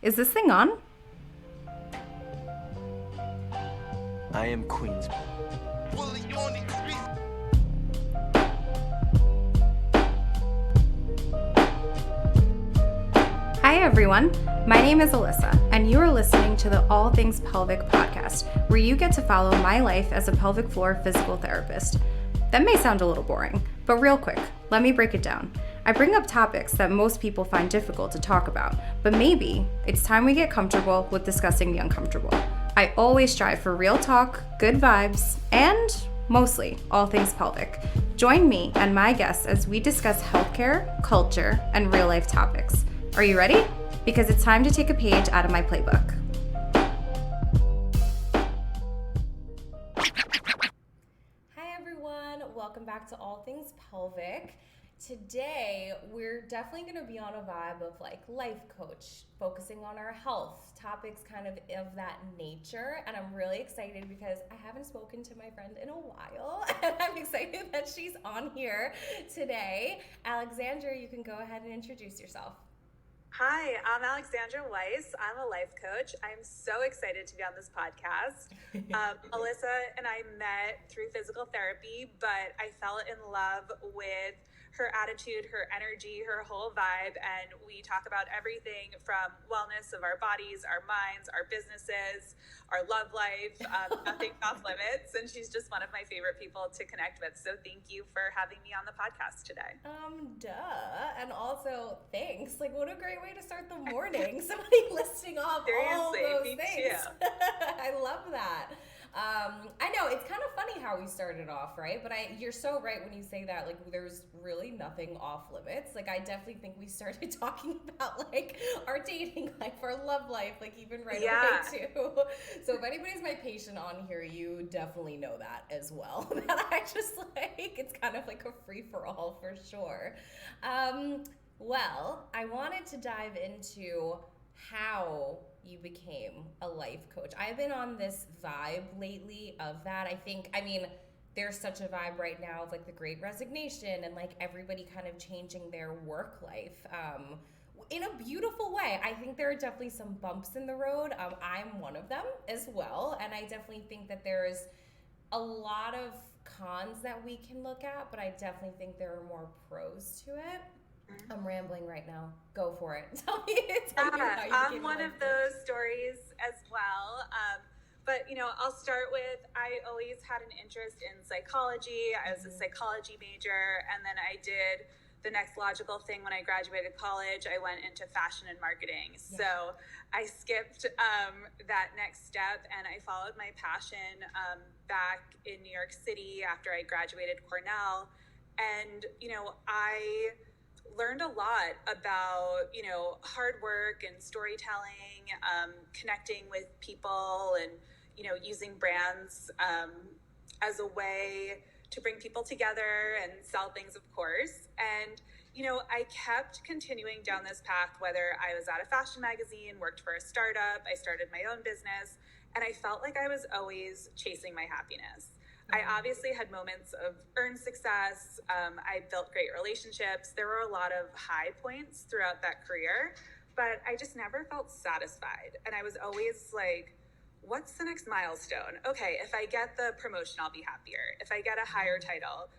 Is this thing on? I am Queens. Hi everyone, my name is Alyssa, and you are listening to the All Things Pelvic podcast, where you get to follow my life as a pelvic floor physical therapist. That may sound a little boring, but real quick, let me break it down. I bring up topics that most people find difficult to talk about, but maybe it's time we get comfortable with discussing the uncomfortable. I always strive for real talk, good vibes, and mostly all things pelvic. Join me and my guests as we discuss healthcare, culture, and real life topics. Are you ready? Because it's time to take a page out of my playbook. Hi everyone, welcome back to All Things Pelvic. Today, we're definitely going to be on a vibe of like life coach, focusing on our health, topics kind of that nature. And I'm really excited because I haven't spoken to my friend in a while. And I'm excited that she's on here today. Alexandra, you can go ahead and introduce yourself. Hi, I'm Alexandra Weiss. I'm a life coach. I'm so excited to be on this podcast. Alyssa and I met through physical therapy, but I fell in love with her attitude, her energy, her whole vibe. And we talk about everything from wellness of our bodies, our minds, our businesses, our love life, nothing off limits. And she's just one of my favorite people to connect with. So thank you for having me on the podcast today. Duh. And also, thanks. Like, what a great way to start the morning. Somebody listing off all those things. I love that. I know it's kind of funny how we started off, right? But you're so right when you say that, like, there's really nothing off limits. Like, I definitely think we started talking about like our dating life, our love life, like even right away too. So if anybody's my patient on here, you definitely know that as well. That I just like, it's kind of like a free for all for sure. Well, I wanted to dive into how you became a life coach. I've been on this vibe lately of that. I mean, there's such a vibe right now of like the great resignation and like everybody kind of changing their work life in a beautiful way. I think there are definitely some bumps in the road. I'm one of them as well. And I definitely think that there's a lot of cons that we can look at, but I definitely think there are more pros to it. I'm rambling right now. Go for it. Tell me how you I'm one of those stories as well. But, I'll start with, I always had an interest in psychology. I was a psychology major, and then I did the next logical thing when I graduated college. I went into fashion and marketing. Yeah. So I skipped that next step, and I followed my passion back in New York City after I graduated Cornell. And, I learned a lot about, hard work and storytelling, connecting with people and, using brands as a way to bring people together and sell things, of course. And, I kept continuing down this path, whether I was at a fashion magazine, worked for a startup, I started my own business, and I felt like I was always chasing my happiness. I obviously had moments of earned success. I built great relationships. There were a lot of high points throughout that career, but I just never felt satisfied. And I was always like, what's the next milestone? Okay, if I get the promotion, I'll be happier. If I get a higher title,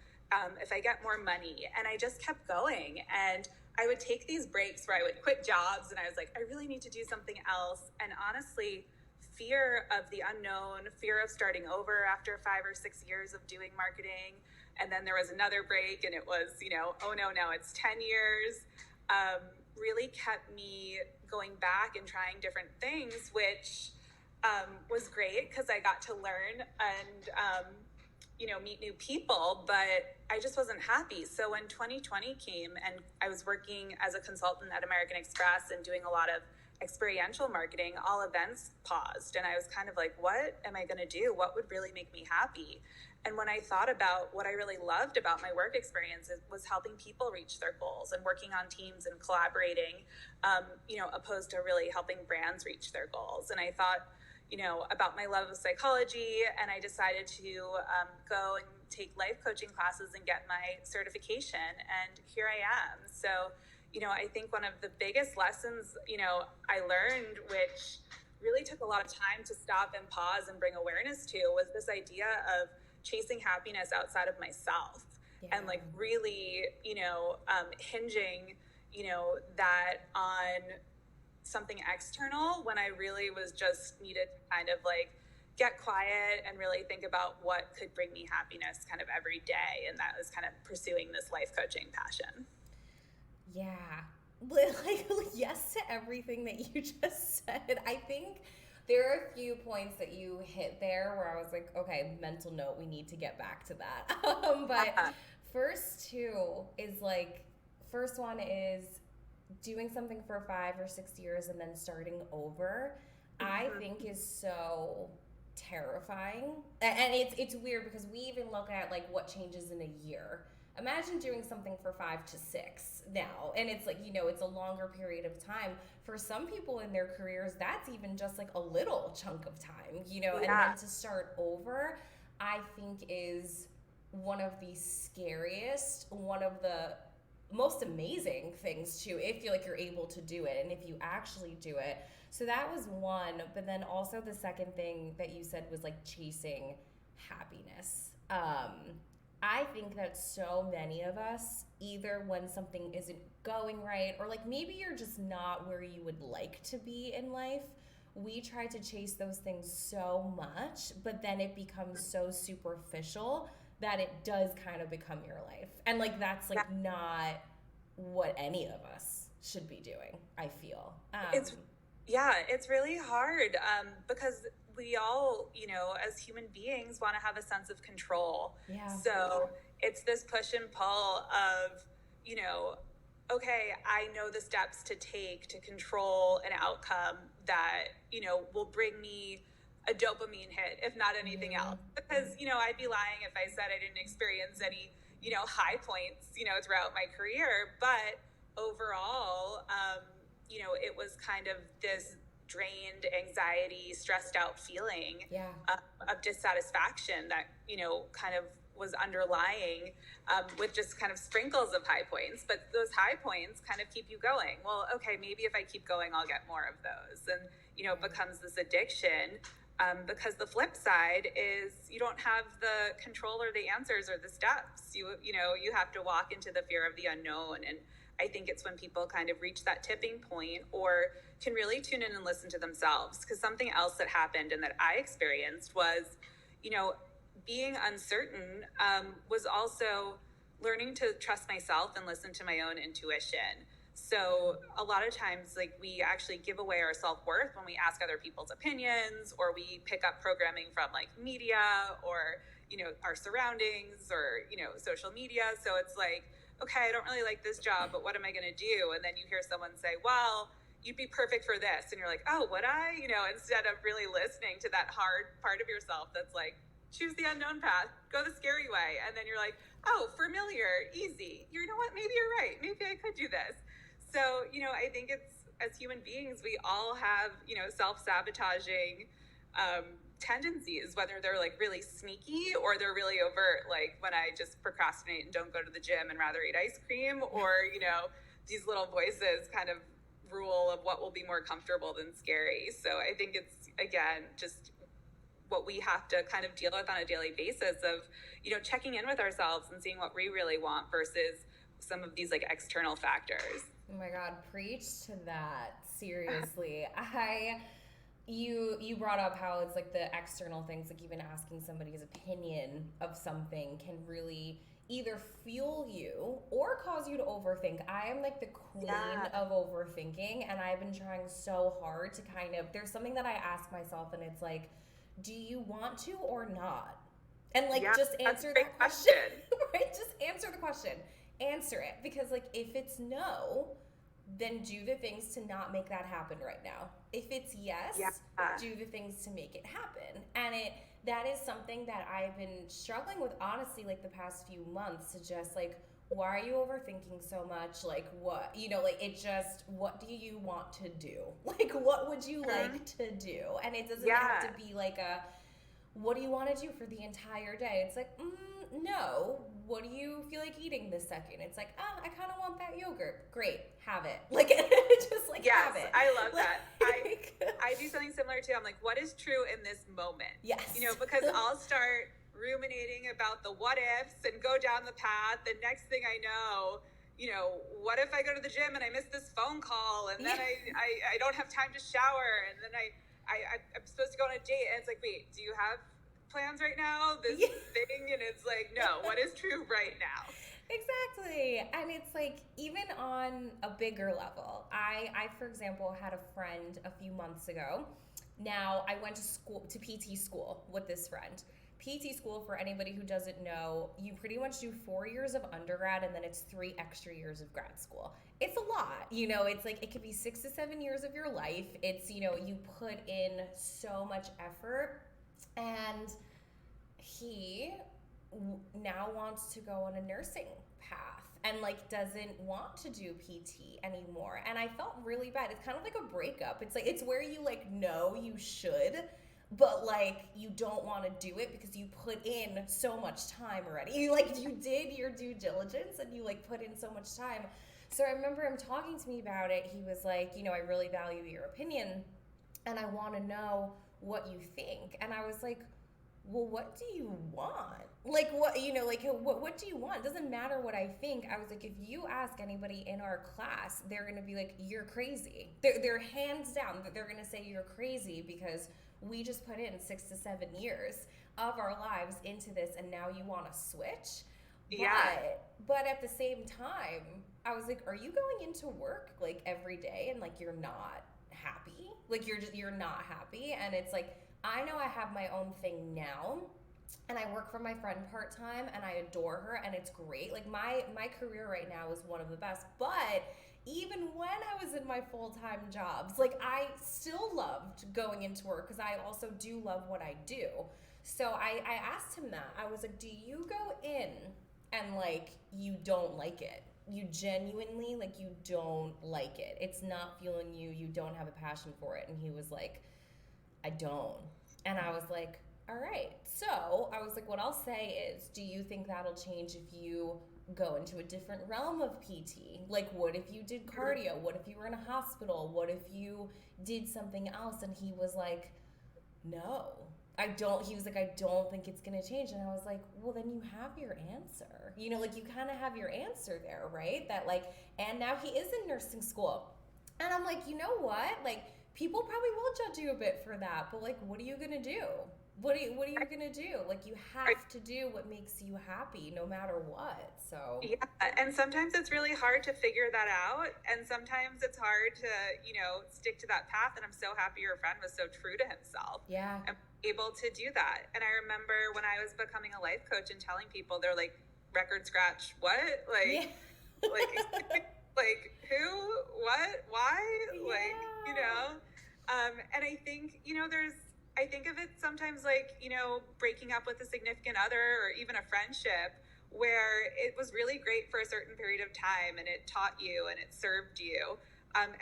if I get more money. And I just kept going. And I would take these breaks where I would quit jobs and I was like, I really need to do something else. And honestly, fear of the unknown, fear of starting over after 5 or 6 years of doing marketing. And then there was another break and it was, oh no, now it's 10 years, really kept me going back and trying different things, which was great because I got to learn and, meet new people, but I just wasn't happy. So when 2020 came and I was working as a consultant at American Express and doing a lot of experiential marketing, all events paused. And I was kind of like, what am I going to do? What would really make me happy? And when I thought about what I really loved about my work experiences was helping people reach their goals and working on teams and collaborating, opposed to really helping brands reach their goals. And I thought, about my love of psychology, and I decided to go and take life coaching classes and get my certification. And here I am. So I think one of the biggest lessons, I learned, which really took a lot of time to stop and pause and bring awareness to, was this idea of chasing happiness outside of myself. And like really, hinging, that on something external when I really was just needed to kind of like get quiet and really think about what could bring me happiness kind of every day. And that was kind of pursuing this life coaching passion. Yeah. Like, yes to everything that you just said. I think there are a few points that you hit there where I was like, okay, mental note, we need to get back to that. But first one is doing something for 5 or 6 years and then starting over, I think is so terrifying. And it's weird because we even look at like what changes in a year. Imagine doing something for 5 to 6 now, and it's like, it's a longer period of time. For some people in their careers, that's even just like a little chunk of time, and then to start over, I think is one of the scariest, one of the most amazing things too, if you're able to do it and if you actually do it. So that was one. But then also the second thing that you said was like chasing happiness. I think that so many of us, either when something isn't going right, or like maybe you're just not where you would like to be in life, we try to chase those things so much, but then it becomes so superficial that it does kind of become your life. And like that's like not what any of us should be doing, I feel. It's really hard because we all, as human beings want to have a sense of control. Yeah. So it's this push and pull of, okay, I know the steps to take to control an outcome that, will bring me a dopamine hit, if not anything else. Because, I'd be lying if I said I didn't experience any, high points, throughout my career. But overall, it was kind of this drained, anxiety, stressed out feeling of dissatisfaction that, kind of was underlying with just kind of sprinkles of high points. But those high points kind of keep you going. Well, okay, maybe if I keep going, I'll get more of those. And, it becomes this addiction. Because the flip side is you don't have the control or the answers or the steps. You have to walk into the fear of the unknown. And I think it's when people kind of reach that tipping point or can really tune in and listen to themselves. Because something else that happened and that I experienced was, being uncertain was also learning to trust myself and listen to my own intuition. So a lot of times, like, we actually give away our self-worth when we ask other people's opinions, or we pick up programming from like media or, our surroundings or, social media. So it's like, okay, I don't really like this job, but what am I going to do? And then you hear someone say, well, you'd be perfect for this. And you're like, oh, would I? Instead of really listening to that hard part of yourself that's like, choose the unknown path, go the scary way. And then you're like, oh, familiar, easy. You know what? Maybe you're right. Maybe I could do this. So, I think it's, as human beings, we all have, self-sabotaging tendencies, whether they're like really sneaky or they're really overt, like when I just procrastinate and don't go to the gym and rather eat ice cream, or, these little voices kind of rule of what will be more comfortable than scary. So I think it's, again, just what we have to kind of deal with on a daily basis of, checking in with ourselves and seeing what we really want versus some of these like external factors. Oh my God, preach to that. Seriously. You brought up how it's like the external things, like even asking somebody's opinion of something can really either fuel you or cause you to overthink. I am like the queen of overthinking, and I've been trying so hard to kind of, there's something that I ask myself and it's like, do you want to or not? And like, just answer that question. Right? Just answer the question. Answer it, because like if it's no, then do the things to not make that happen right now. If it's yes, do the things to make it happen. And that is something that I've been struggling with, honestly, like the past few months, to just like, why are you overthinking so much? Like what, what do you want to do? Like what would you like to do? And it doesn't have to be like what do you want to do for the entire day? It's like, no. What do you feel like eating this second? It's like, I kind of want that yogurt. Great, have it. Like, just like have it. I love that. Like, I do something similar too. I'm like, what is true in this moment? Yes. You know, because I'll start ruminating about the what ifs and go down the path. The next thing I know, you know, what if I go to the gym and I miss this phone call, and then I don't have time to shower, and then I'm supposed to go on a date, and it's like, wait, do you have plans right now? This thing, and it's like, no, what is true right now? Exactly. And it's like, even on a bigger level, I for example had a friend a few months ago. Now I went to PT school with this friend. PT school, for anybody who doesn't know, you pretty much do 4 years of undergrad and then it's 3 extra years of grad school. It's a lot, you know, it's like, it could be 6 to 7 years of your life. It's, you know, you put in so much effort. And he now wants to go on a nursing path and like doesn't want to do PT anymore. And I felt really bad. It's kind of like a breakup. It's like, it's where you like know you should, but like you don't want to do it because you put in so much time already. You did your due diligence and you like put in so much time. So I remember him talking to me about it. He was like, you know, I really value your opinion and I want to know what you think. And I was like, well, what do you want? Like, what, you know, like, what do you want? It doesn't matter what I think. I was like, if you ask anybody in our class, they're going to be like, you're crazy. They're hands down, they're going to say you're crazy because we just put in 6 to 7 years of our lives into this and now you want to switch? Yeah. But at the same time, I was like, are you going into work like every day and like you're not happy? Like you're not happy? And it's like, I know I have my own thing now and I work for my friend part-time and I adore her and it's great. Like my career right now is one of the best, but even when I was in my full-time jobs, like I still loved going into work because I also do love what I do. So I asked him that. I was like, do you go in and like you don't like it? You genuinely, like, you don't like it. It's not fueling you. You don't have a passion for it. And he was like, I don't. And I was like, all right. So I was like, what I'll say is, do you think that'll change if you go into a different realm of PT? Like, what if you did cardio? What if you were in a hospital? What if you did something else? And he was like, no, I don't. He was like, I don't think it's going to change. And I was like, well, then you have your answer. You know, like, you kind of have your answer there, right? That, like, and now he is in nursing school. And I'm like, you know what? Like, people probably will judge you a bit for that, but like, what are you going to do? What are you going to do? Like, you have to do what makes you happy no matter what. So yeah, and sometimes it's really hard to figure that out, and sometimes it's hard to, you know, stick to that path. And I'm so happy your friend was so true to himself. Yeah. And able to do that. And I remember when I was becoming a life coach and telling people, they're like, record scratch, what? Like, yeah. like who, what, why? Yeah. Like, you know, and I think, you know, I think of it sometimes like, you know, breaking up with a significant other or even a friendship where it was really great for a certain period of time and it taught you and it served you.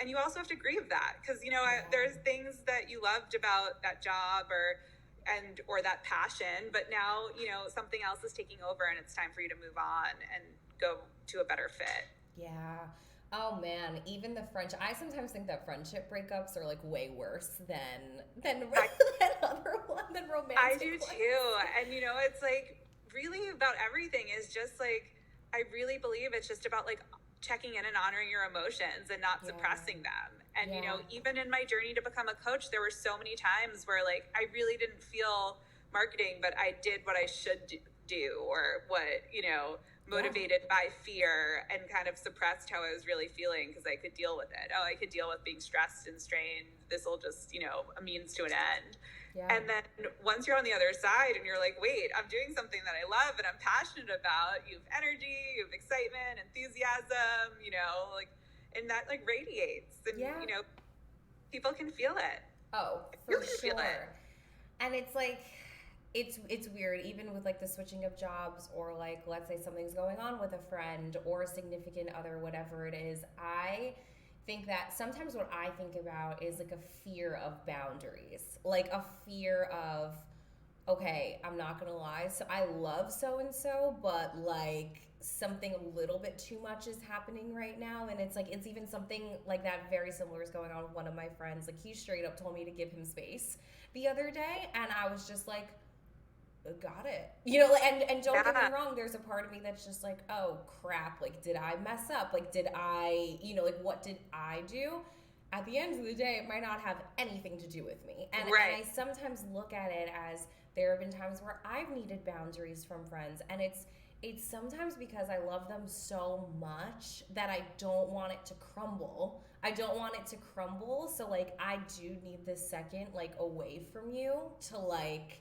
And you also have to grieve that because, you know, there's things that you loved about that job or that passion, but now, you know, something else is taking over and it's time for you to move on and go to a better fit. Yeah. Oh man, even the I sometimes think that friendship breakups are like way worse than romantic. I do ones. too. And you know, it's like really about everything is just like, I really believe it's just about like checking in and honoring your emotions and not suppressing them. And you know, even in my journey to become a coach, there were so many times where like I really didn't feel marketing, but I did what I should do or what, you know, motivated by fear and kind of suppressed how I was really feeling because I could deal with it. Oh, I could deal with being stressed and strained. This will just, you know, a means to an end. Yeah. And then once you're on the other side and you're like, wait, I'm doing something that I love and I'm passionate about, you have energy, you have excitement, enthusiasm, you know, like, and that like radiates and, you know, people can feel it. Oh, for sure. Feel it. And it's like, it's weird, even with like the switching of jobs or like, let's say something's going on with a friend or a significant other, whatever it is. I think that sometimes what I think about is like a fear of boundaries, like a fear of, okay, I'm not gonna lie. So I love so and so, but like something a little bit too much is happening right now. And it's like, it's even something like that very similar is going on with one of my friends. Like, he straight up told me to give him space the other day. And I was just like, got it. You know, and don't get me wrong, there's a part of me that's just like, oh crap, like, did I mess up? Like, did I, you know, like, what did I do? At the end of the day, it might not have anything to do with me. And I sometimes look at it as there have been times where I've needed boundaries from friends, and it's sometimes because I love them so much that I don't want it to crumble. I don't want it to crumble. So like, I do need this second like away from you to like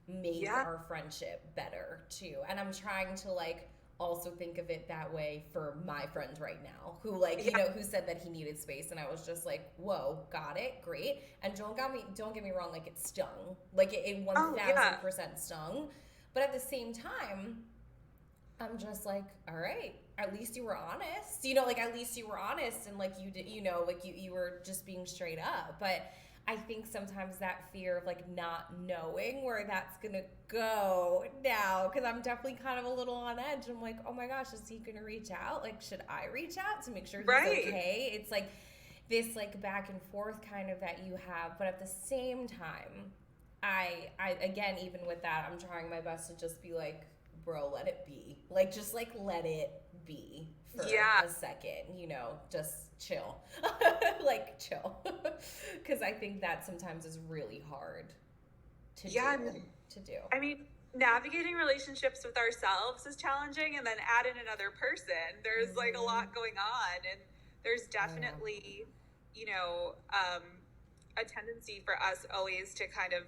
make our friendship better too. And I'm trying to like also think of it that way for my friend right now, who like, you know, who said that he needed space, and I was just like, whoa, got it, great. And don't get me wrong, like, it stung, like it 1000% stung, but at the same time, I'm just like, all right, at least you were honest, you know, like, at least you were honest, and like, you did, you know, like, you were just being straight up. But I think sometimes that fear of like not knowing where that's gonna go now, because I'm definitely kind of a little on edge. I'm like, oh my gosh, is he gonna reach out? Like, should I reach out to make sure he's okay? It's like this like back and forth kind of that you have, but at the same time, I again, even with that, I'm trying my best to just be like, bro, let it be. Like, just like let it be for a second, you know, just chill. Like, chill. Because I think that sometimes is really hard to do. I mean, navigating relationships with ourselves is challenging, and then add in another person. There's like a lot going on, and there's definitely, you know, a tendency for us always to kind of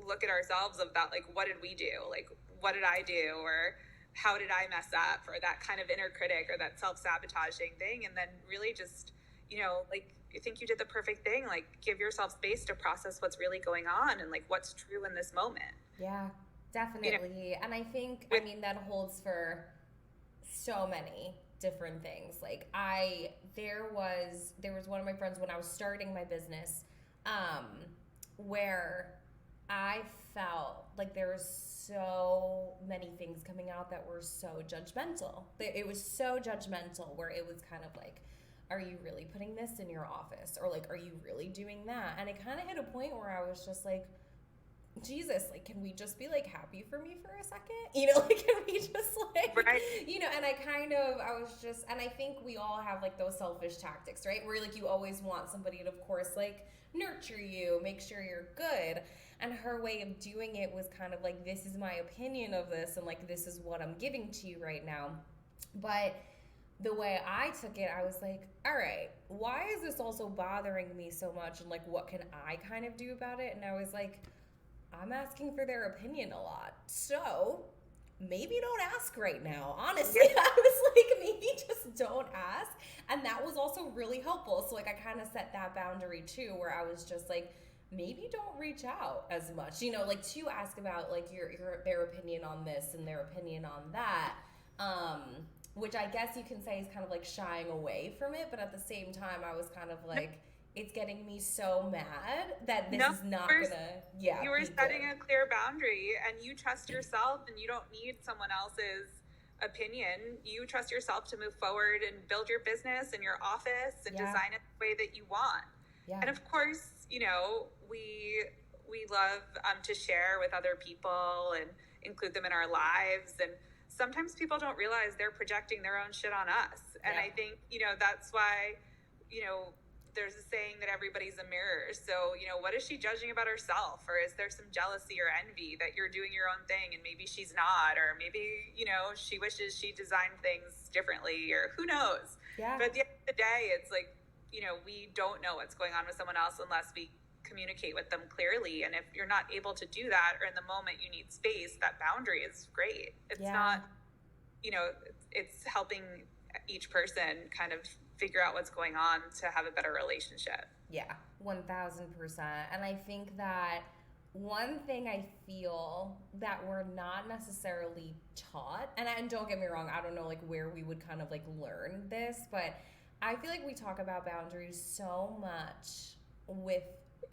look at ourselves of that, like, what did we do? Like, what did I do? Or how did I mess up? Or that kind of inner critic or that self-sabotaging thing. And then really just, you know, like, you think you did the perfect thing, like, give yourself space to process what's really going on and like what's true in this moment. Yeah, definitely. You know? And I think, I mean, that holds for so many different things. Like, there was one of my friends when I was starting my business, where I felt like there was so many things coming out that were so judgmental. It was so judgmental, where it was kind of like, are you really putting this in your office? Or like, are you really doing that? And it kind of hit a point where I was just like, Jesus, like, can we just be like happy for me for a second? You know, like, can we just like, you know, and I was just, and I think we all have like those selfish tactics, right? Where like, you always want somebody to, of course, like nurture you, make sure you're good. And her way of doing it was kind of like, this is my opinion of this, and like, this is what I'm giving to you right now. But the way I took it, I was like, all right, why is this also bothering me so much? And like, what can I kind of do about it? And I was like, I'm asking for their opinion a lot. So maybe don't ask right now. Honestly, I was like, maybe just don't ask. And that was also really helpful. So like, I kind of set that boundary too, where I was just like, maybe don't reach out as much, you know, like, to ask about like their opinion on this and their opinion on that, which I guess you can say is kind of like shying away from it. But at the same time, I was kind of like, it's getting me so mad that this is not gonna, you were setting a clear boundary, and you trust yourself, and you don't need someone else's opinion. You trust yourself to move forward and build your business and your office and design it the way that you want. And of course, you know, we love to share with other people and include them in our lives. And sometimes people don't realize they're projecting their own shit on us. And I think, you know, that's why, you know, there's a saying that everybody's a mirror. So, you know, what is she judging about herself? Or is there some jealousy or envy that you're doing your own thing and maybe she's not? Or maybe, you know, she wishes she designed things differently, or who knows? But at the end of the day, it's like, you know, we don't know what's going on with someone else unless we communicate with them clearly. And if you're not able to do that, or in the moment you need space, that boundary is great. It's not, you know, it's helping each person kind of figure out what's going on to have a better relationship. Yeah, 1000%. And I think that one thing I feel that we're not necessarily taught, and don't get me wrong, I don't know like where we would kind of like learn this, but I feel like we talk about boundaries so much with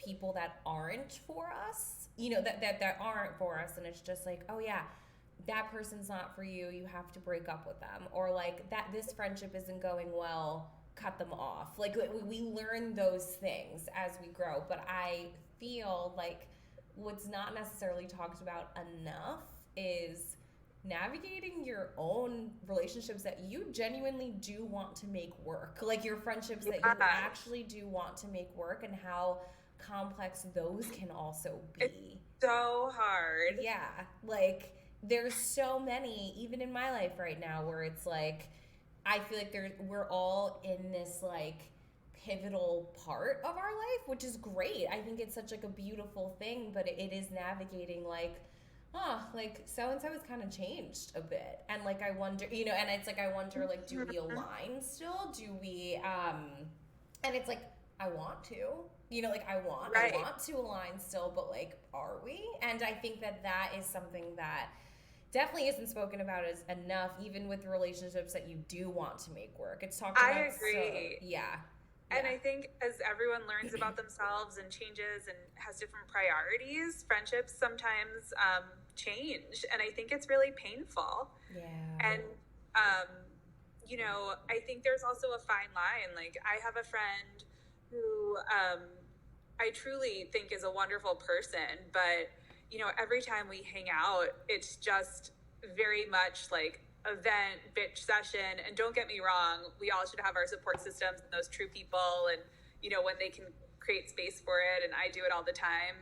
people that aren't for us, that aren't for us, and it's just like, oh yeah, that person's not for you, you have to break up with them, or like that this friendship isn't going well, cut them off. Like we learn those things as we grow, but I feel like what's not necessarily talked about enough is navigating your own relationships that you genuinely do want to make work, like your friendships that you actually do want to make work, and how complex those can also be. It's so hard. Yeah, like there's so many, even in my life right now, where it's like I feel like we're all in this like pivotal part of our life, which is great. I think it's such like a beautiful thing, but it is navigating like, like so and so has kind of changed a bit, and like I wonder, and it's like I wonder, like, do we align still? Do we and it's like I want to, like I want to align still, but like, are we? And I think that is something that definitely isn't spoken about as enough, even with relationships that you do want to make work. It's talked about. I agree. Yeah. And I think as everyone learns about themselves and changes and has different priorities, friendships sometimes change. And I think it's really painful. Yeah. And, I think there's also a fine line. Like, I have a friend who I truly think is a wonderful person, but, every time we hang out, it's just very much like event bitch session. And don't get me wrong, we all should have our support systems and those true people, and when they can create space for it, and I do it all the time,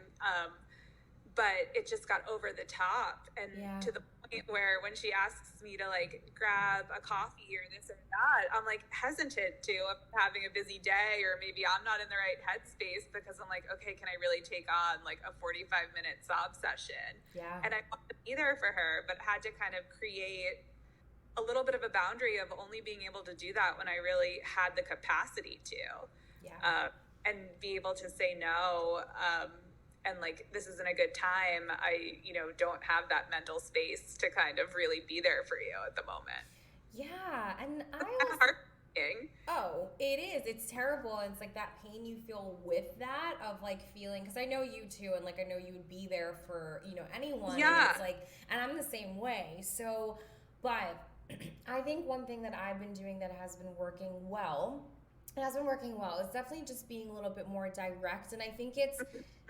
but it just got over the top, and to the point where when she asks me to like grab a coffee or this or that, I'm like hesitant to, if I'm having a busy day, or maybe I'm not in the right headspace, because I'm like, okay, can I really take on like a 45-minute sob session? And I want to be there for her, but had to kind of create a little bit of a boundary of only being able to do that when I really had the capacity to, and be able to say no. And like, this isn't a good time. I, don't have that mental space to kind of really be there for you at the moment. Yeah. And it is. It's terrible. And it's like that pain you feel with that, of like feeling, because I know you too, and like I know you would be there for, anyone. Yeah. And it's like, and I'm the same way. So, but I think one thing that I've been doing that has been working well, is definitely just being a little bit more direct. And I think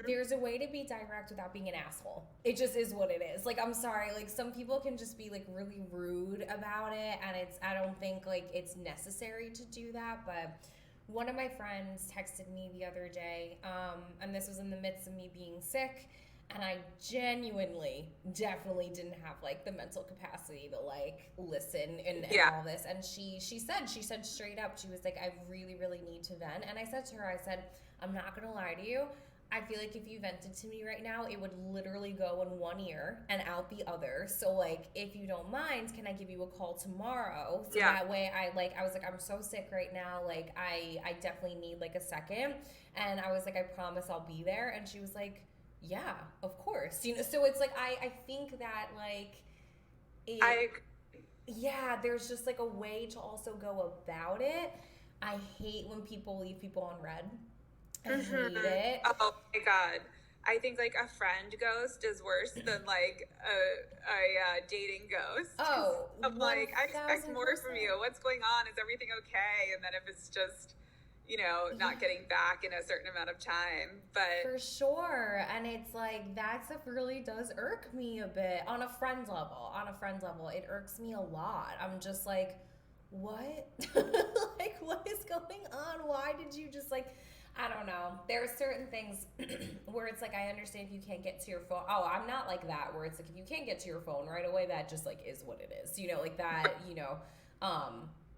there's a way to be direct without being an asshole. It just is what it is. Like, I'm sorry, like some people can just be like really rude about it, and I don't think like it's necessary to do that. But one of my friends texted me the other day, and this was in the midst of me being sick, and I definitely didn't have like the mental capacity to like listen and all this. And she said straight up, she was like, I really, really need to vent. And I said to her, I'm not gonna lie to you, I feel like if you vented to me right now, it would literally go in one ear and out the other. So like, if you don't mind, can I give you a call tomorrow? So that way I was like, I'm so sick right now. Like I definitely need like a second. And I was like, I promise I'll be there. And she was like, yeah, of course. So it's like, I think that like, there's just like a way to also go about it. I hate when people leave people on red. I hate it. Oh my God. I think like a friend ghost is worse than like a dating ghost. Oh, I'm like, I expect more from you. What's going on? Is everything okay? And then if it's just, not getting back in a certain amount of time, but for sure. And it's like, that stuff really does irk me a bit on a friend level. It irks me a lot. I'm just like, what? Like, what is going on? Why did you just like, I don't know. There are certain things where it's like, I understand if you can't get to your phone. Oh, I'm not like that, where it's like, if you can't get to your phone right away, that just like is what it is. Like that,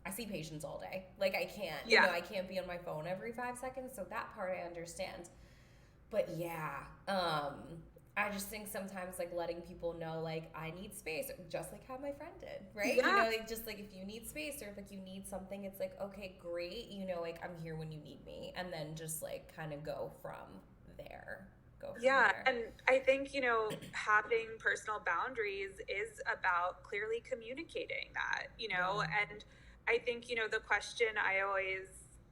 I see patients all day. Like I can't, I can't be on my phone every 5 seconds. So that part I understand. But I just think sometimes like letting people know like I need space, just like how my friend did, right? Like just like if you need space, or if like you need something, it's like, okay, great, like I'm here when you need me, and then just like kind of go from there. And I think having personal boundaries is about clearly communicating that, and I think the question I always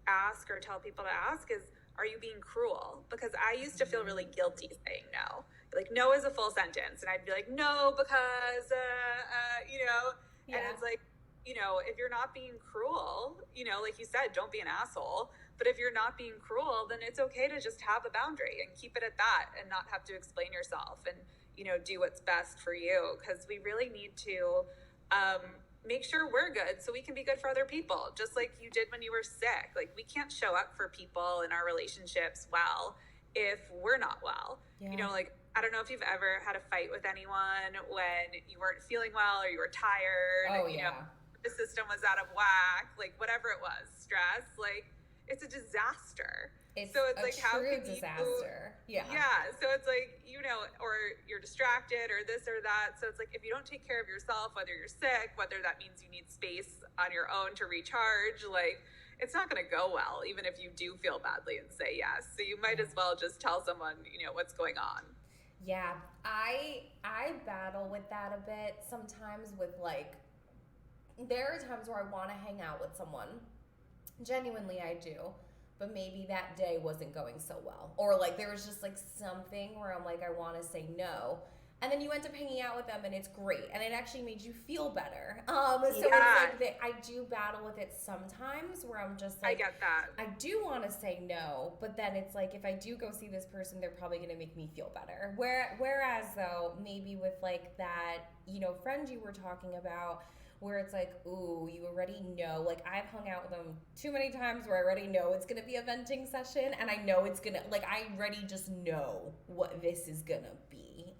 ask or tell people to ask is, are you being cruel? Because I used to feel really guilty saying no. Like, no is a full sentence. And I'd be like, no, because, and it's like, if you're not being cruel, like you said, don't be an asshole. But if you're not being cruel, then it's okay to just have a boundary and keep it at that and not have to explain yourself and, do what's best for you. Because we really need to make sure we're good so we can be good for other people, just like you did when you were sick. Like, we can't show up for people in our relationships well if we're not well. Yeah. Like, I don't know if you've ever had a fight with anyone when you weren't feeling well or you were tired. Oh, yeah. The system was out of whack, like whatever it was, stress, like it's a disaster. It's so it's a like, how true can disaster. Yeah. So it's like, or you're distracted or this or that. So it's like, if you don't take care of yourself, whether you're sick, whether that means you need space on your own to recharge, like it's not going to go well, even if you do feel badly and say yes. So you might as well just tell someone, what's going on. Yeah. I battle with that a bit sometimes with like, there are times where I want to hang out with someone. Genuinely, I do. But maybe that day wasn't going so well. Or like there was just like something where I'm like, I want to say no. And then you end up hanging out with them and it's great. And it actually made you feel better. So it's like I do battle with it sometimes where I'm just like, I get that. I do want to say no, but then it's like, if I do go see this person, they're probably going to make me feel better. Whereas though, maybe with like that, friend you were talking about, where it's like, ooh, you already know. Like, I've hung out with them too many times where I already know it's going to be a venting session, and I know it's going to, like, I already just know what this is going to be.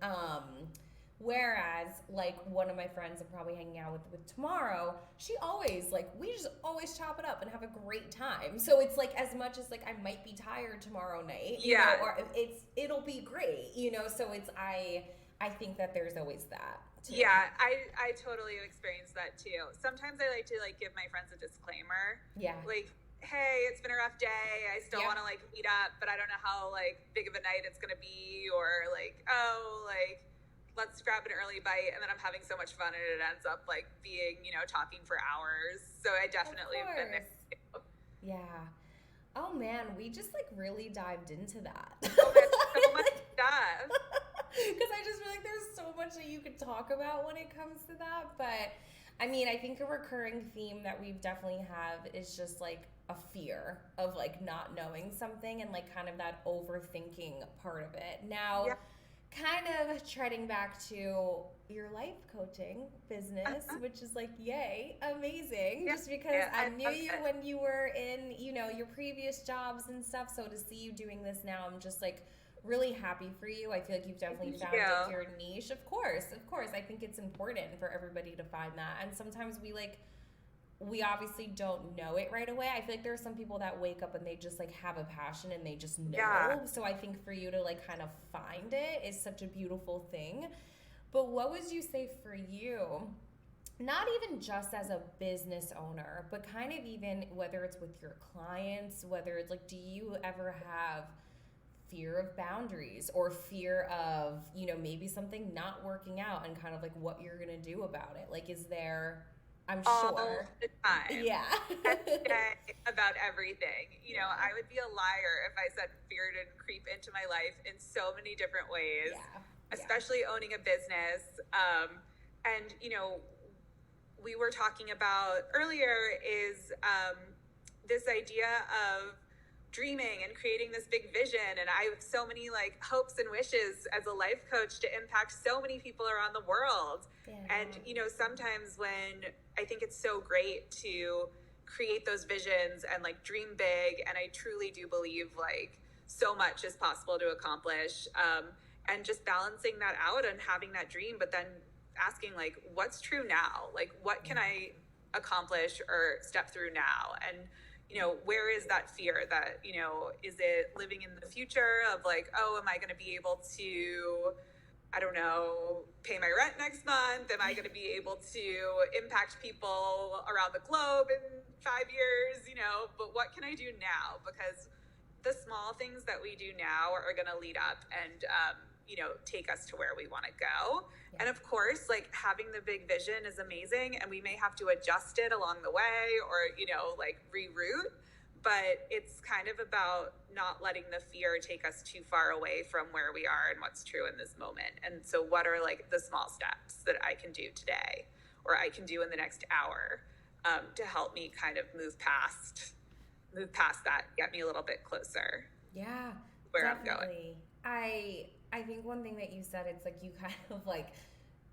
Whereas, like, one of my friends I'm probably hanging out with tomorrow, she always, like, we just always chop it up and have a great time. So it's, like, as much as, like, I might be tired tomorrow night, or it'll be great, So it's, I think that there's always that. Yeah, I totally experienced that too. Sometimes I like to give my friends a disclaimer. Yeah. Like, hey, it's been a rough day. I still want to meet up, but I don't know how big of a night it's gonna be, or let's grab an early bite, and then I'm having so much fun and it ends up being talking for hours. So I definitely have been there too. Yeah. Oh man, we just really dived into that. Oh, there's so much stuff. Because I just feel like there's so much that you could talk about when it comes to that. But I mean, I think a recurring theme that we definitely have is just a fear of not knowing something and kind of that overthinking part of it. Now, kind of treading back to your life coaching business, which is yay, amazing. Just because I knew you when you were in, your previous jobs and stuff. So to see you doing this now, I'm just really happy for you. I feel like you've definitely found your niche. Of course. I think it's important for everybody to find that. And sometimes we obviously don't know it right away. I feel like there are some people that wake up and they just have a passion and they just know. Yeah. So I think for you to kind of find it is such a beautiful thing. But what would you say for you, not even just as a business owner, but kind of even whether it's with your clients, whether it's do you ever have fear of boundaries or fear of, maybe something not working out and kind of what you're going to do about it? Is there, I'm all sure. the time. Yeah. Every day about everything. I would be a liar if I said fear didn't creep into my life in so many different ways, especially owning a business. And, we were talking about earlier is this idea of dreaming and creating this big vision, and I have so many hopes and wishes as a life coach to impact so many people around the world. And sometimes when I think it's so great to create those visions and dream big, and I truly do believe so much is possible to accomplish, and just balancing that out and having that dream, but then asking what's true now, what can I accomplish or step through now? And where is that fear that, is it living in the future of oh, am I going to be able to, I don't know, pay my rent next month? Am I going to be able to impact people around the globe in 5 years? But what can I do now? Because the small things that we do now are going to lead up and, take us to where we want to go. Yeah. And of course, having the big vision is amazing, and we may have to adjust it along the way or, reroute. but it's kind of about not letting the fear take us too far away from where we are and what's true in this moment. And so what are like the small steps that I can do today or I can do in the next hour to help me kind of move past that, get me a little bit closer. Yeah, Where definitely. I'm going. I think one thing that you said, it's like you kind of like,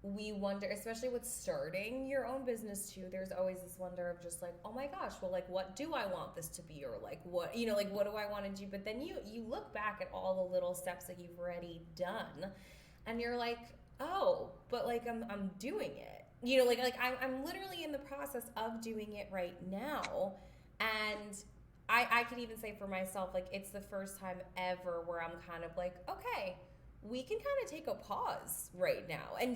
we wonder, especially with starting your own business too, there's always this wonder of just like, oh my gosh, well, like, what do I want this to be? Or like, what, you know, like, what do I want to do? But then you look back at all the little steps that you've already done and you're like, oh, but like, I'm doing it. You know, like I'm literally in the process of doing it right now. And I could even say for myself, like, it's the first time ever where I'm kind of like, okay, we can kind of take a pause right now and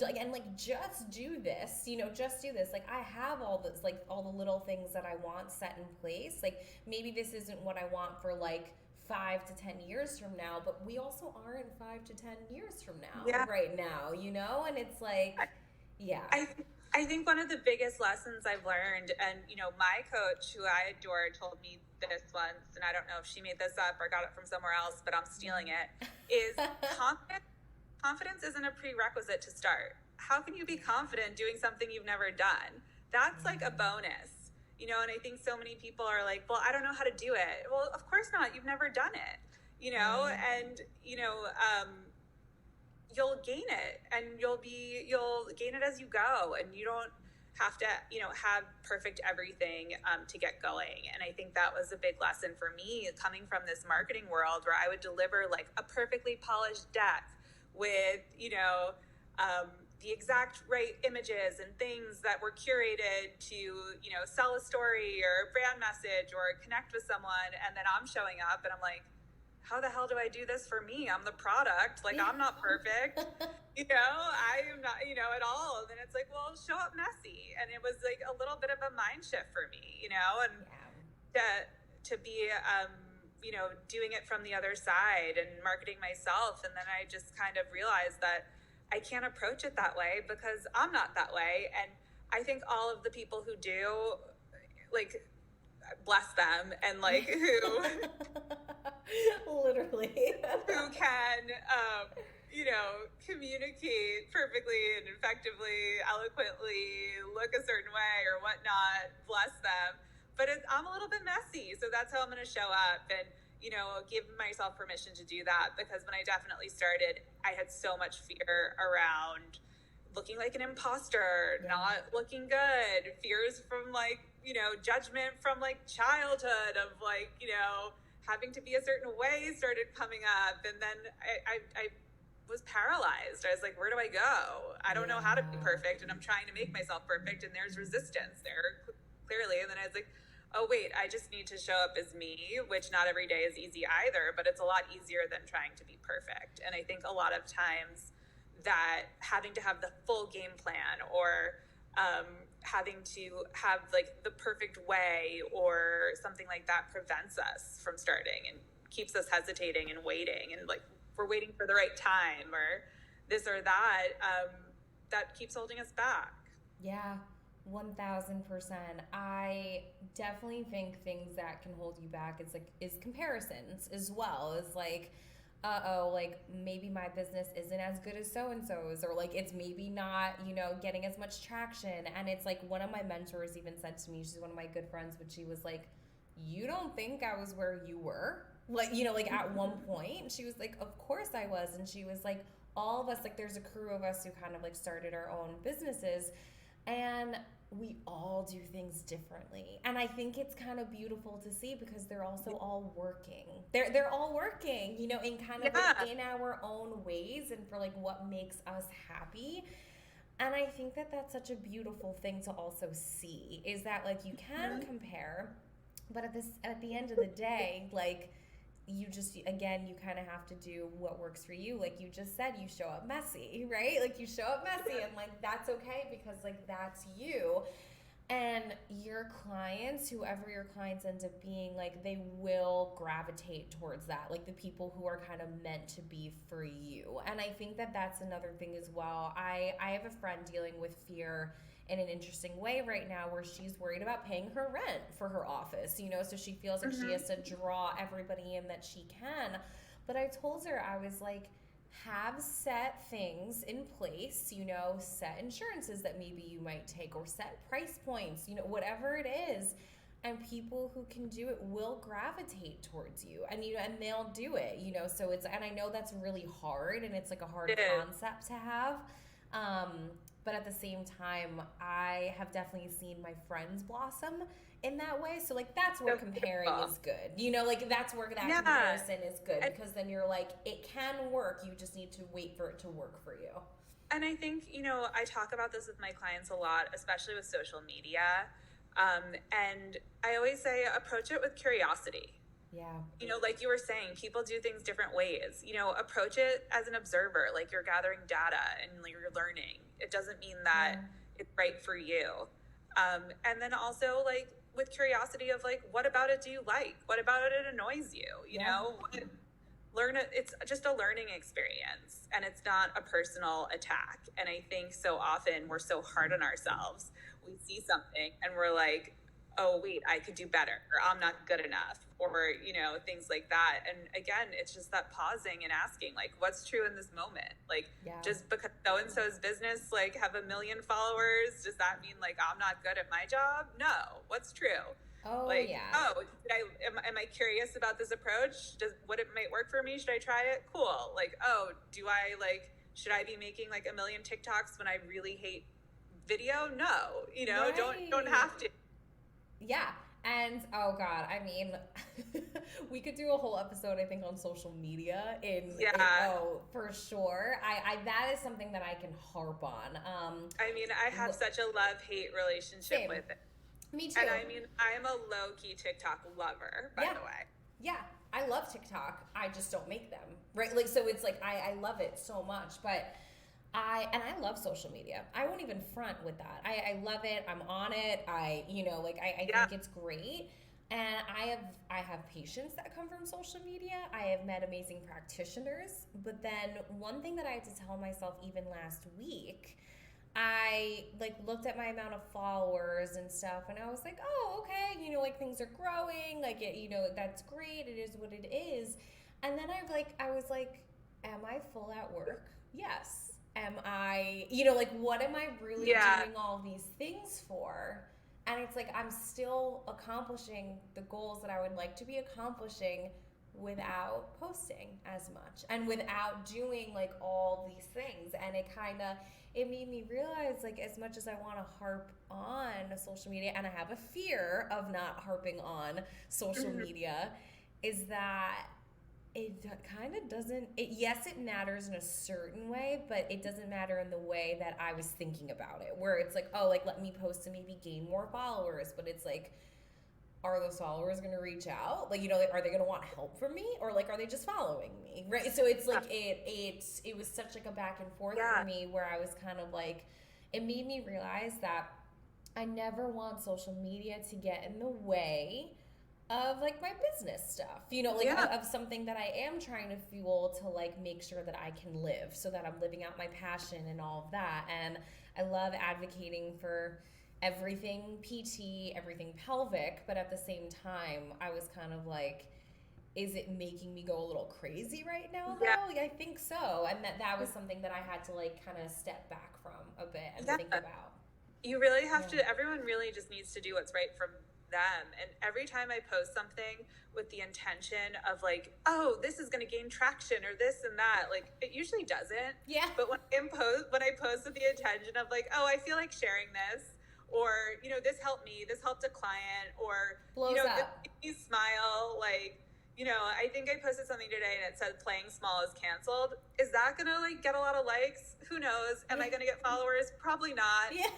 just do this, you know, just do this. Like, I have all this, like, all the little things that I want set in place. Like, maybe this isn't what I want for like 5 to 10 years from now, but we also aren't 5 to 10 years from now, right now, you know? And it's like, yeah. I think one of the biggest lessons I've learned, and, you know, my coach, who I adore, told me this once, and I don't know if she made this up or got it from somewhere else, but I'm stealing it, is confidence isn't a prerequisite to start. How can you be confident doing something you've never done? That's like a bonus, you know, and I think so many people are like, well, I don't know how to do it. Well, of course not. You've never done it, you know, and, you know, you'll gain it and you'll gain it as you go, and you don't have to, you know, have perfect everything to get going. And I think that was a big lesson for me coming from this marketing world where I would deliver like a perfectly polished deck with, you know, the exact right images and things that were curated to, you know, sell a story or a brand message or connect with someone. And then I'm showing up and I'm like, how the hell do I do this for me? I'm the product. Like, I'm not perfect, you know, I am not, you know, at all. And then it's like, well, show up messy. And it was like a little bit of a mind shift for me, you know, and to be, you know, doing it from the other side and marketing myself. And then I just kind of realized that I can't approach it that way because I'm not that way. And I think all of the people who do, like, bless them, and like who literally who can you know, communicate perfectly and effectively, eloquently, look a certain way or whatnot, bless them. But I'm a little bit messy, so that's how I'm going to show up, and, you know, give myself permission to do that, because when I definitely started, I had so much fear around looking like an imposter, not looking good, fears from like, you know, judgment from like childhood of like, you know, having to be a certain way started coming up. And then I was paralyzed. I was like, where do I go? I don't know how to be perfect, and I'm trying to make myself perfect, and there's resistance there clearly. And then I was like, oh wait, I just need to show up as me, which not every day is easy either, but it's a lot easier than trying to be perfect. And I think a lot of times that having to have the full game plan or having to have like the perfect way or something like that prevents us from starting and keeps us hesitating and waiting, and like we're waiting for the right time or this or that, that keeps holding us back. Yeah, 1000%. I definitely think things that can hold you back is comparisons as well. Is like, like maybe my business isn't as good as so and so's, or like it's maybe not, you know, getting as much traction. And it's like one of my mentors even said to me, she's one of my good friends, but she was like, you don't think I was where you were? Like, you know, like at one point, she was like, of course I was. And she was like, all of us, like there's a crew of us who kind of like started our own businesses, and we all do things differently. And I think it's kind of beautiful to see because they're also all working. They're all working, you know, in kind of like in our own ways and for like what makes us happy. And I think that that's such a beautiful thing to also see, is that like you can compare, but at the end of the day, like you just, again, you kind of have to do what works for you. Like you just said, you show up messy, right? Like you show up messy, and like that's okay because like that's you. And your clients, whoever your clients end up being, like they will gravitate towards that, like the people who are kind of meant to be for you. And I think that that's another thing as well. I have a friend dealing with fear in an interesting way right now where she's worried about paying her rent for her office, you know, so she feels like she has to draw everybody in that she can. But I told her, I was like, have set things in place, you know, set insurances that maybe you might take, or set price points, you know, whatever it is. And people who can do it will gravitate towards you, and you know, and they'll do it, you know. So it's, and I know that's really hard, and it's like a hard concept to have. But at the same time, I have definitely seen my friends blossom in that way. So like that's where comparing is good. You know, like that's where that comparison is good, because then you're like, it can work. You just need to wait for it to work for you. And I think, you know, I talk about this with my clients a lot, especially with social media. And I always say, approach it with curiosity. Yeah. You know, like you were saying, people do things different ways. You know, approach it as an observer, like you're gathering data and you're learning. It doesn't mean that it's right for you. And then also, like, with curiosity of like, what about it do you like? What about it annoys you? You know, learn it. It's just a learning experience, and it's not a personal attack. And I think so often we're so hard on ourselves. We see something and we're like, oh wait, I could do better, or I'm not good enough, or you know, things like that. And again, it's just that pausing and asking, like, what's true in this moment? Like, just because so and so's business like have 1 million followers, does that mean like I'm not good at my job? No. What's true? Am I curious about this approach? What it might work for me? Should I try it? Cool. Like, oh, should I be making like 1 million TikToks when I really hate video? No, you know, don't have to. Yeah. And oh God, I mean, we could do a whole episode, I think, on social media for sure. I that is something that I can harp on. I mean, I have such a love-hate relationship with it. Me too. And I mean, I am a low-key TikTok lover, by the way. Yeah, I love TikTok. I just don't make them, right? Like, so it's like, I love it so much, but I love social media. I won't even front with that. I love it. I'm on it. I think it's great. And I have patients that come from social media. I have met amazing practitioners. But then one thing that I had to tell myself even last week, I like looked at my amount of followers and stuff, and I was like, oh, okay, you know, like things are growing, like it, you know, that's great. It is what it is. And then I was like, am I full at work? Yes. Am I, you know, like, what am I really doing all these things for? And it's like, I'm still accomplishing the goals that I would like to be accomplishing without posting as much and without doing like all these things. And it made me realize, like, as much as I want to harp on social media, and I have a fear of not harping on social media, is that it kind of doesn't, yes, it matters in a certain way, but it doesn't matter in the way that I was thinking about it, where it's like, oh, like, let me post to maybe gain more followers. But it's like, are those followers going to reach out? Like, you know, are they going to want help from me? Or like, are they just following me? Right. So it's like, it was such like a back and forth for me, where I was kind of like, it made me realize that I never want social media to get in the way of like my business stuff, you know, like of something that I am trying to fuel to like make sure that I can live, so that I'm living out my passion and all of that. And I love advocating for everything PT, everything pelvic, but at the same time, I was kind of like, is it making me go a little crazy right now though? Yeah, I think so. And that was something that I had to like kind of step back from a bit and think about. You really have to, everyone really just needs to do what's right for them. And every time I post something with the intention of like, oh, this is going to gain traction or this and that, like, it usually doesn't. Yeah. But when I post with the intention of like, oh, I feel like sharing this, or, you know, this helped me, this helped a client, or, blows you know, up. this made me smile, like, you know, I think I posted something today and it said playing small is canceled. Is that going to like get a lot of likes? Who knows? Am I going to get followers? Probably not. Yeah.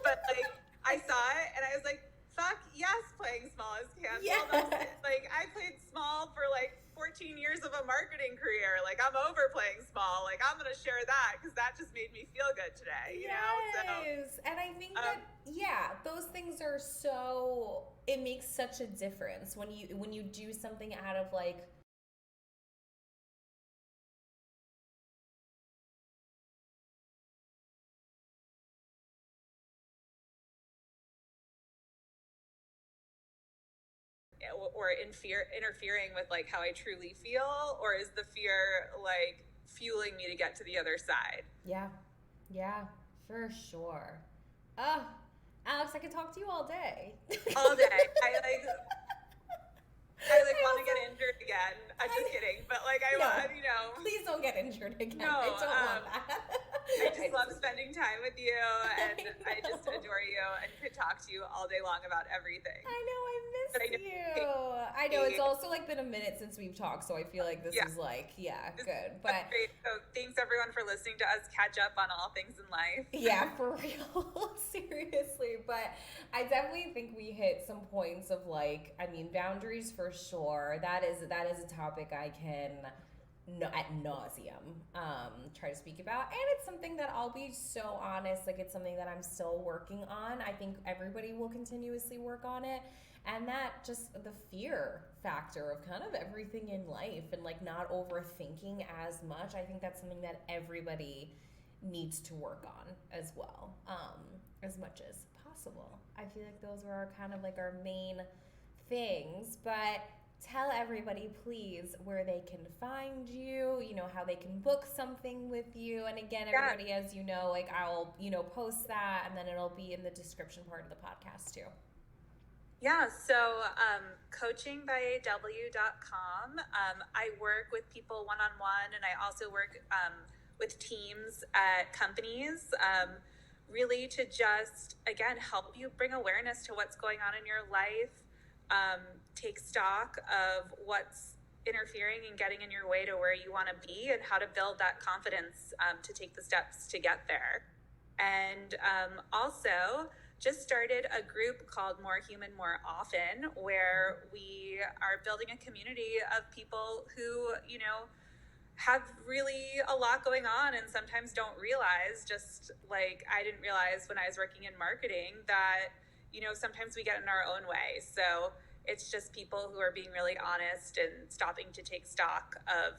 But like, I saw it and I was like, fuck yes, playing small is canceled. Yeah. Like, I played small for like 14 years of a marketing career. Like, I'm over playing small. Like, I'm going to share that because that just made me feel good today, you know? So, and I think that, those things are so, it makes such a difference when you do something out of like or interfering with like how I truly feel, or is the fear like fueling me to get to the other side? Yeah, for sure. Alex, I could talk to you all day. All day. I want to get injured again. I'm just kidding, but like I want, Please don't get injured again. No, I don't want that. I just love spending time with you, and I just adore you, and could talk to you all day long about everything. I know, I miss you. I know, it's also like been a minute since we've talked, so I feel like this is like, good. But great. So thanks everyone for listening to us catch up on all things in life. Yeah, for real. Seriously. But I definitely think we hit some points of like, I mean, boundaries for sure. That is a topic I can ad nauseum try to speak about, and it's something that I'll be so honest, like it's something that I'm still working on. I think everybody will continuously work on it, and that just the fear factor of kind of everything in life and like not overthinking as much. I think that's something that everybody needs to work on as well, as much as possible. I feel like those are kind of like our main things, but tell everybody, please, where they can find you, how they can book something with you. And again, everybody, as you know, like I'll, post that, and then it'll be in the description part of the podcast too. Yeah, so coachingbyw.com. I work with people one-on-one, and I also work with teams at companies, really to just, again, help you bring awareness to what's going on in your life. Take stock of what's interfering and getting in your way to where you want to be, and how to build that confidence to take the steps to get there. And also just started a group called More Human, More Often, where we are building a community of people who, have really a lot going on and sometimes don't realize, just like I didn't realize when I was working in marketing, that, sometimes we get in our own way. So it's just people who are being really honest and stopping to take stock of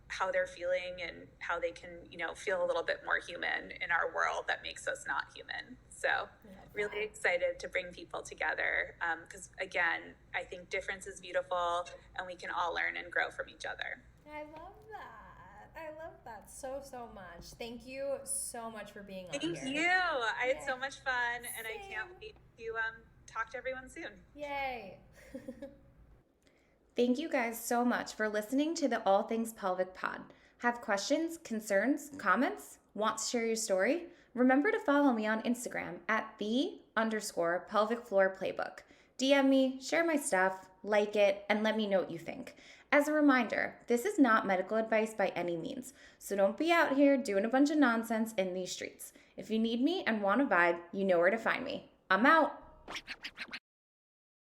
how they're feeling and how they can, feel a little bit more human in our world that makes us not human. So really excited to bring people together, because again, I think difference is beautiful, and we can all learn and grow from each other. I love that so much. Thank you so much for being on here. Thank you. I had so much fun, and I can't wait to talk to everyone soon. Yay. Thank you guys so much for listening to the All Things Pelvic Pod. Have questions, concerns, comments? Want to share your story? Remember to follow me on Instagram at @the_pelvic floor playbook. DM me, share my stuff, like it, and let me know what you think. As a reminder, this is not medical advice by any means, so don't be out here doing a bunch of nonsense in these streets. If you need me and want a vibe, you know where to find me. I'm out.